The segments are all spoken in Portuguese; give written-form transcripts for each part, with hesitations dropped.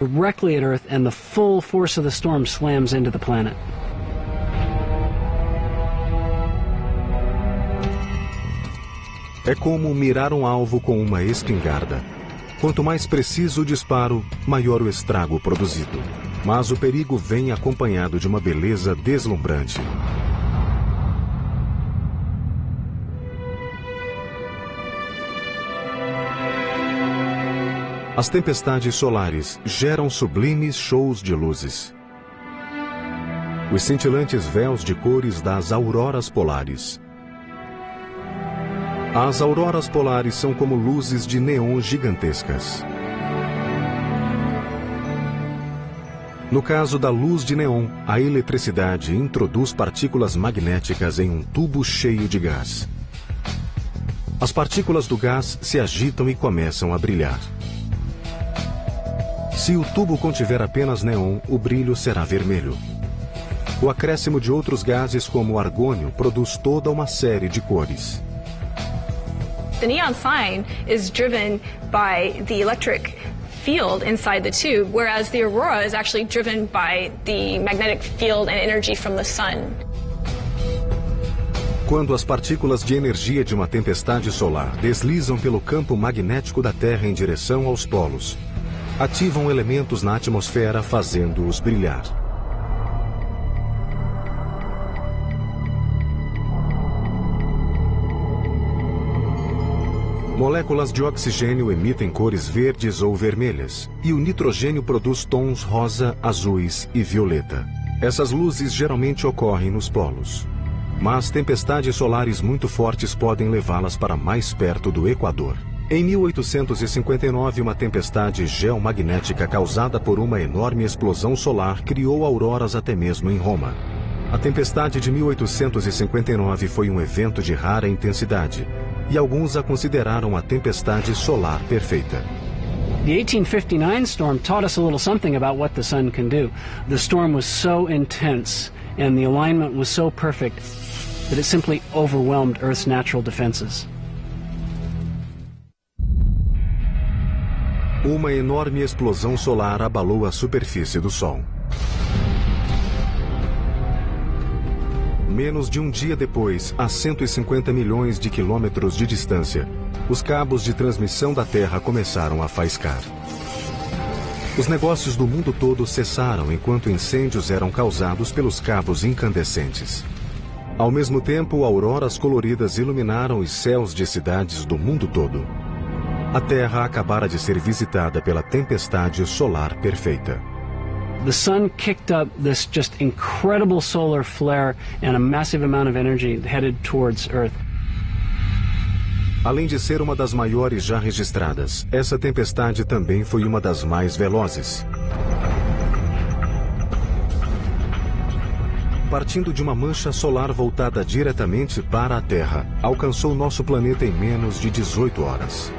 directly at Earth, and the full force of the storm slams into the planet. É como mirar um alvo com uma espingarda. Quanto mais preciso o disparo, maior o estrago produzido. Mas o perigo vem acompanhado de uma beleza deslumbrante. As tempestades solares geram sublimes shows de luzes. Os cintilantes véus de cores das auroras polares. As auroras polares são como luzes de neon gigantescas. No caso da luz de neon, a eletricidade introduz partículas magnéticas em um tubo cheio de gás. As partículas do gás se agitam e começam a brilhar. Se o tubo contiver apenas neon, o brilho será vermelho. O acréscimo de outros gases, como o argônio, produz toda uma série de cores. The neon sign is driven by the electric field inside the tube, whereas the aurora is actually driven by the magnetic field and energy from the sun. Quando as partículas de energia de uma tempestade solar deslizam pelo campo magnético da Terra em direção aos polos, ativam elementos na atmosfera, fazendo-os brilhar. Moléculas de oxigênio emitem cores verdes ou vermelhas, e o nitrogênio produz tons rosa, azuis e violeta. Essas luzes geralmente ocorrem nos polos. Mas tempestades solares muito fortes podem levá-las para mais perto do Equador. Em 1859, uma tempestade geomagnética causada por uma enorme explosão solar criou auroras até mesmo em Roma. A tempestade de 1859 foi um evento de rara intensidade, e alguns a consideraram a tempestade solar perfeita. The 1859 storm taught us a little something about what the sun can do. The storm was so intense and the alignment was so perfect that it simply overwhelmed Earth's natural defenses. Uma enorme explosão solar abalou a superfície do Sol. Menos de um dia depois, a 150 milhões de quilômetros de distância, os cabos de transmissão da Terra começaram a faiscar. Os negócios do mundo todo cessaram enquanto incêndios eram causados pelos cabos incandescentes. Ao mesmo tempo, auroras coloridas iluminaram os céus de cidades do mundo todo. A Terra acabara de ser visitada pela tempestade solar perfeita. The sun kicked up this just incredible solar flare and a massive amount of energy headed towards Earth. Além de ser uma das maiores já registradas, essa tempestade também foi uma das mais velozes. Partindo de uma mancha solar voltada diretamente para a Terra, alcançou nosso planeta em menos de 18 horas.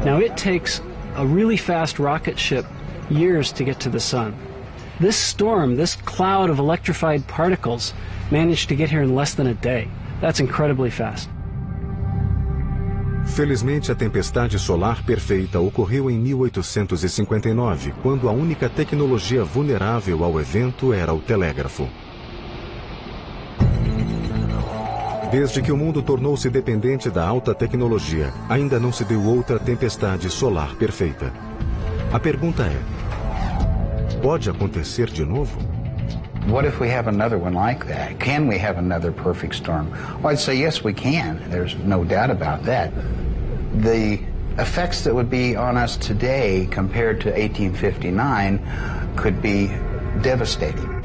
Now it takes a really fast rocket ship years to get to the sun. This storm, this cloud of electrified particles, managed to get here in less than a day. That's incredibly fast. Felizmente, a tempestade solar perfeita ocorreu em 1859, quando a única tecnologia vulnerável ao evento era o telégrafo. Desde que o mundo tornou-se dependente da alta tecnologia, ainda não se deu outra tempestade solar perfeita. A pergunta é: pode acontecer de novo? What if we have another one like that? Can we have another perfect storm? Well, I'd say yes, we can. There's no doubt about that. The effects that would be on us today compared to 1859 could be devastating.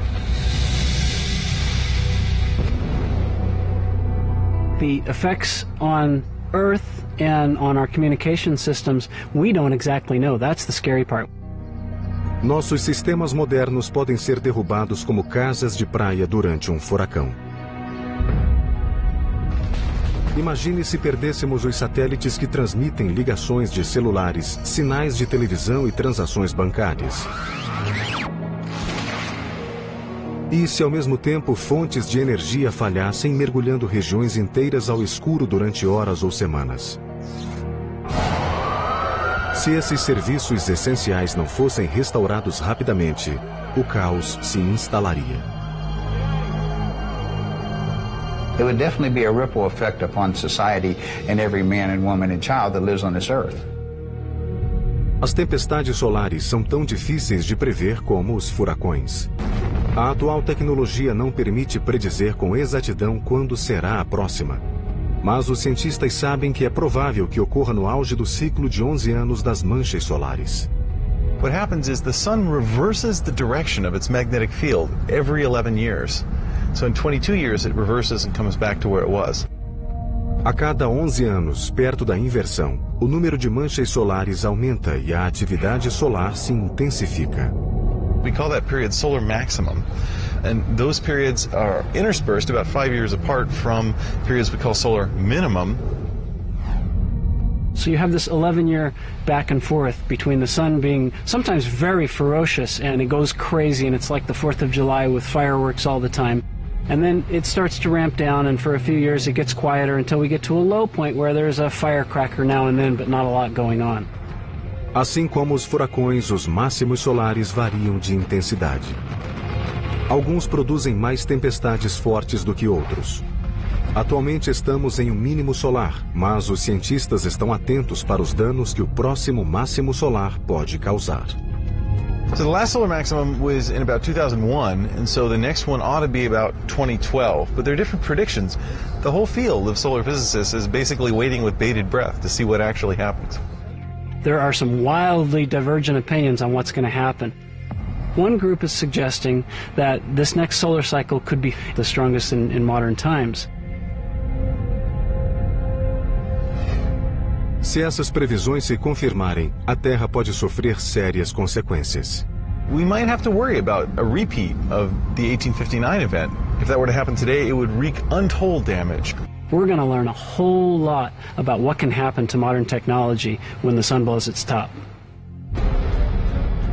The effects on Earth and on our communication systems, we don't exactly know. That's the scary part. Nossos sistemas modernos podem ser derrubados como casas de praia durante um furacão. Imagine se perdêssemos os satélites que transmitem ligações de celulares, sinais de televisão e transações bancárias. E se ao mesmo tempo fontes de energia falhassem, mergulhando regiões inteiras ao escuro durante horas ou semanas. Se esses serviços essenciais não fossem restaurados rapidamente, o caos se instalaria. It would definitely be a ripple effect upon society and every man and woman and child that lives on this earth. As tempestades solares são tão difíceis de prever como os furacões. A atual tecnologia não permite predizer com exatidão quando será a próxima. Mas os cientistas sabem que é provável que ocorra no auge do ciclo de 11 anos das manchas solares. What happens is the sun reverses the direction of its magnetic field every 11 years. So in 22 years it reverses and comes back to where it was. A cada 11 anos, perto da inversão, o número de manchas solares aumenta e a atividade solar se intensifica. We call that period solar maximum. And those periods are interspersed about 5 years apart from periods we call solar minimum. So you have this 11-year back and forth between the sun being sometimes very ferocious and it goes crazy and it's like the 4th of July with fireworks all the time. And then it starts to ramp down and for a few years it gets quieter until we get to a low point where there's a firecracker now and then but not a lot going on. Assim como os furacões, os máximos solares variam de intensidade. Alguns produzem mais tempestades fortes do que outros. Atualmente estamos em um mínimo solar, mas os cientistas estão atentos para os danos que o próximo máximo solar pode causar. So the last solar maximum was in about 2001, and so the next one ought to be about 2012. But there are different predictions. The whole field of solar physicists is basically waiting with bated breath to see what actually happens. There are some wildly divergent opinions on what's going to happen. One group is suggesting that this next solar cycle could be the strongest in modern times. Se essas previsões se confirmarem, a Terra pode sofrer sérias consequências. We might have to worry about a repeat of the 1859 event. If that were to happen today, it would wreak untold damage. We're going to learn a whole lot about what can happen to modern technology when the sun blows its top.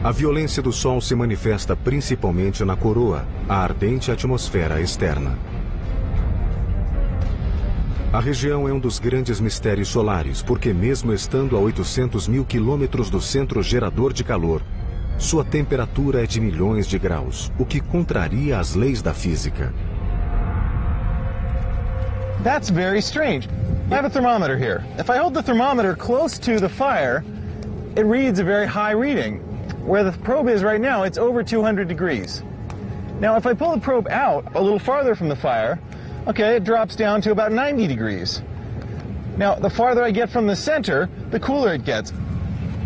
A violência do Sol se manifesta principalmente na coroa, a ardente atmosfera externa. A região é um dos grandes mistérios solares, porque mesmo estando a 800 mil quilômetros do centro gerador de calor, sua temperatura é de milhões de graus, o que contraria as leis da física. That's very strange. I have a thermometer here. If I hold the thermometer close to the fire, it reads a very high reading. Where the probe is right now, it's over 200 degrees. Now, if I pull the probe out a little farther from the fire, okay, it drops down to about 90 degrees. Now, the farther I get from the center, the cooler it gets.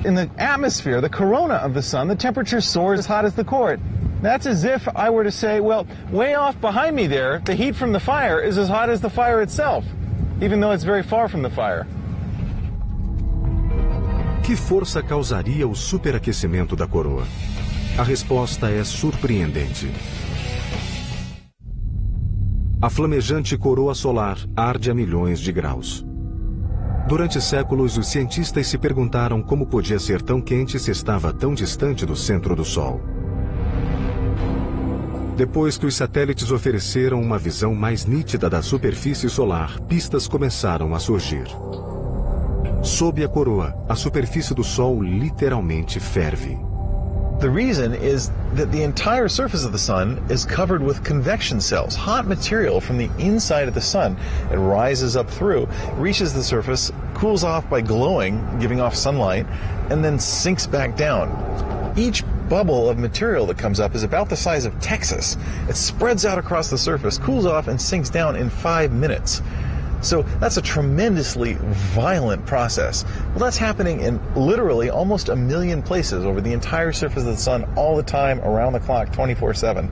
In the atmosphere, the corona of the sun, the temperature soars as hot as the core. That's as if I were to say, well, way off behind me there, the heat from the fire is as hot as the fire itself, even though it's very far from the fire. Que força causaria o superaquecimento da coroa? A resposta é surpreendente. A flamejante coroa solar arde a milhões de graus. Durante séculos, os cientistas se perguntaram como podia ser tão quente se estava tão distante do centro do Sol. Depois que os satélites ofereceram uma visão mais nítida da superfície solar, pistas começaram a surgir. Sob a coroa, a superfície do Sol literalmente ferve. The reason is that the entire surface of the sun is covered with convection cells, hot material from the inside of the sun. It rises up through, reaches the surface, cools off by glowing, giving off sunlight, and then sinks back down. Each bubble of material that comes up is about the size of Texas. It spreads out across the surface, cools off, and sinks down in 5 minutes. So that's a tremendously violent process. Well, that's happening in literally almost 1 million places over the entire surface of the sun all the time, around the clock, 24/7.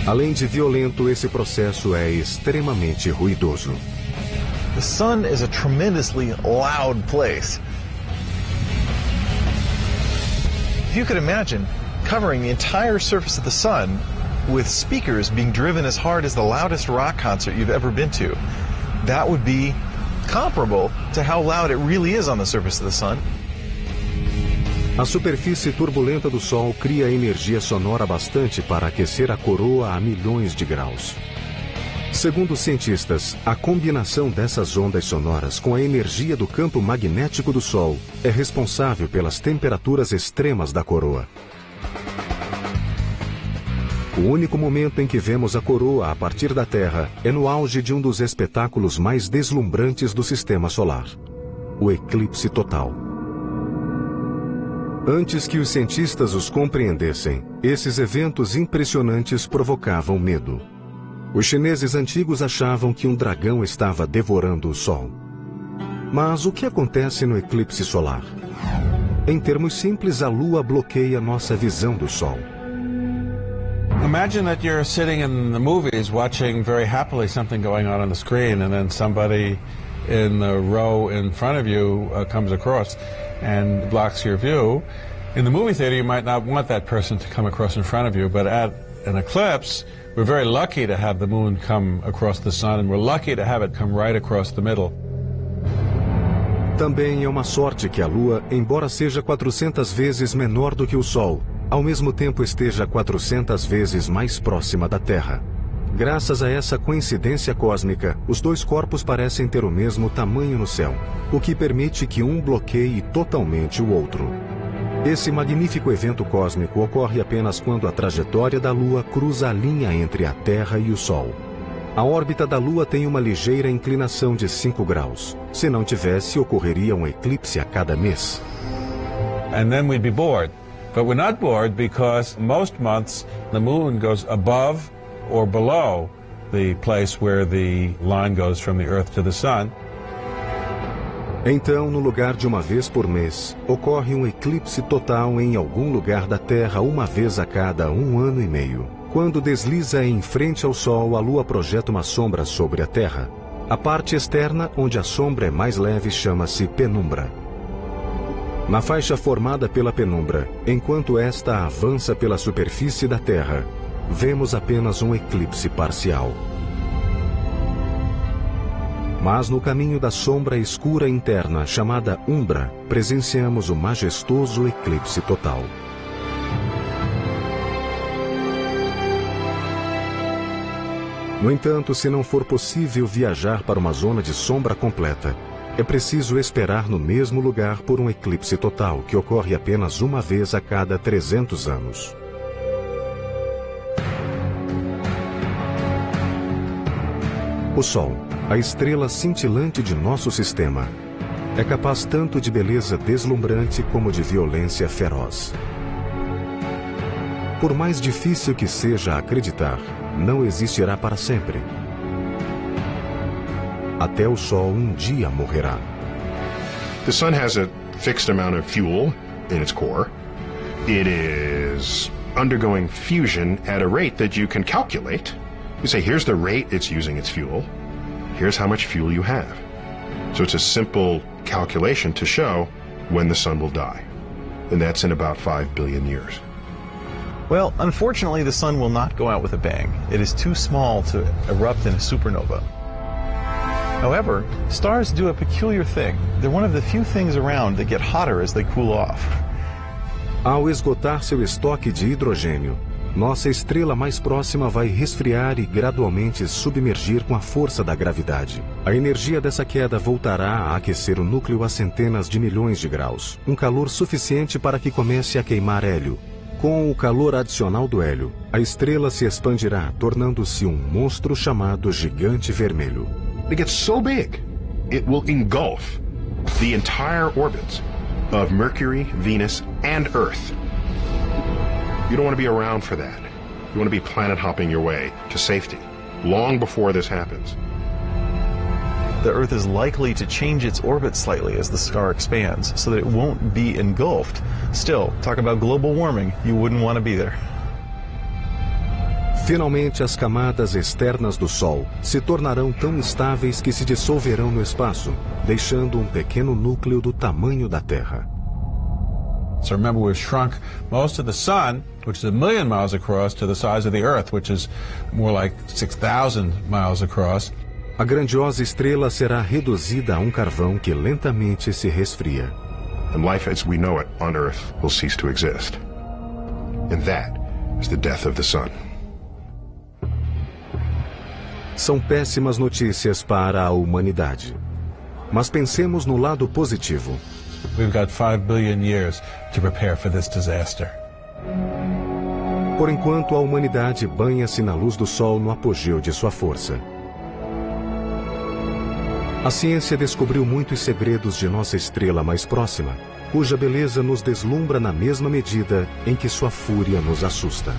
Além de violento, esse processo é extremamente ruidoso. The sun is a tremendously loud place. If you could imagine covering the entire surface of the sun with speakers being driven as hard as the loudest rock concert you've ever been to, that would be comparable to how loud it really is on the surface of the sun. A superfície turbulenta do Sol cria energia sonora bastante para aquecer a coroa a milhões de graus. Segundo os cientistas, a combinação dessas ondas sonoras com a energia do campo magnético do Sol é responsável pelas temperaturas extremas da coroa. O único momento em que vemos a coroa a partir da Terra é no auge de um dos espetáculos mais deslumbrantes do sistema solar, o eclipse total. Antes que os cientistas os compreendessem, esses eventos impressionantes provocavam medo. Os chineses antigos achavam que um dragão estava devorando o Sol. Mas o que acontece no eclipse solar? Em termos simples, a Lua bloqueia nossa visão do Sol. Imagine that you're sitting in the movies watching very happily something going on the screen, and then somebody in the row in front of you comes across and blocks your view. In the movie theater, you might not want that person to come across in front of you, but at an eclipse, we're very lucky to have the moon come across the sun, and we're lucky to have it come right across the middle. Também é uma sorte que a Lua, embora seja 400 vezes menor do que o Sol, ao mesmo tempo esteja 400 vezes mais próxima da Terra. Graças a essa coincidência cósmica, os dois corpos parecem ter o mesmo tamanho no céu, o que permite que um bloqueie totalmente o outro. Esse magnífico evento cósmico ocorre apenas quando a trajetória da Lua cruza a linha entre a Terra e o Sol. A órbita da Lua tem uma ligeira inclinação de 5 graus. Se não tivesse, ocorreria um eclipse a cada mês. And then we'd be bored. But we're not bored because most months the moon goes above or below the place where the line goes from the Earth to the Sun. Então, no lugar de uma vez por mês, ocorre um eclipse total em algum lugar da Terra uma vez a cada 1 ano e meio. Quando desliza em frente ao Sol, a Lua projeta uma sombra sobre a Terra. A parte externa, onde a sombra é mais leve, chama-se penumbra. Na faixa formada pela penumbra, enquanto esta avança pela superfície da Terra, vemos apenas um eclipse parcial. Mas no caminho da sombra escura interna, chamada umbra, presenciamos o majestoso eclipse total. No entanto, se não for possível viajar para uma zona de sombra completa, é preciso esperar no mesmo lugar por um eclipse total, que ocorre apenas uma vez a cada 300 anos. O Sol, a estrela cintilante de nosso sistema, é capaz tanto de beleza deslumbrante como de violência feroz. Por mais difícil que seja acreditar, não existirá para sempre. Até o Sol dia morrerá. The sun has a fixed amount of fuel in its core. It is undergoing fusion at a rate that you can calculate. You say, here's the rate it's using its fuel. Here's how much fuel you have. So it's a simple calculation to show when the sun will die. And that's in about 5 billion years. Well, unfortunately, the sun will not go out with a bang. It is too small to erupt in a supernova. However, stars do a peculiar thing. They're one of the few things around that get hotter as they cool off. Ao esgotar seu estoque de hidrogênio, nossa estrela mais próxima vai resfriar e gradualmente submergir com a força da gravidade. A energia dessa queda voltará a aquecer o núcleo a centenas de milhões de graus, um calor suficiente para que comece a queimar hélio. Com o calor adicional do hélio, a estrela se expandirá, tornando-se um monstro chamado gigante vermelho. It gets so big, it will engulf the entire orbits of Mercury, Venus, and Earth. You don't want to be around for that. You want to be planet hopping your way to safety, long before this happens. The Earth is likely to change its orbit slightly as the star expands, so that it won't be engulfed. Still, talk about global warming, you wouldn't want to be there. Finalmente, as camadas externas do Sol se tornarão tão estáveis que se dissolverão no espaço, deixando um pequeno núcleo do tamanho da Terra. So remember, we've shrunk most of the sun, which is 1 million miles across, to the size of the Earth, which is more like 6,000 miles across. A grandiosa estrela será reduzida a um carvão que lentamente se resfria. And life as we know it on Earth will cease to exist. And that is the death of the sun. São péssimas notícias para a humanidade. Mas pensemos no lado positivo. We've got 5 billion years to prepare for this disaster. Por enquanto, a humanidade banha-se na luz do Sol no apogeu de sua força. A ciência descobriu muitos segredos de nossa estrela mais próxima, cuja beleza nos deslumbra na mesma medida em que sua fúria nos assusta.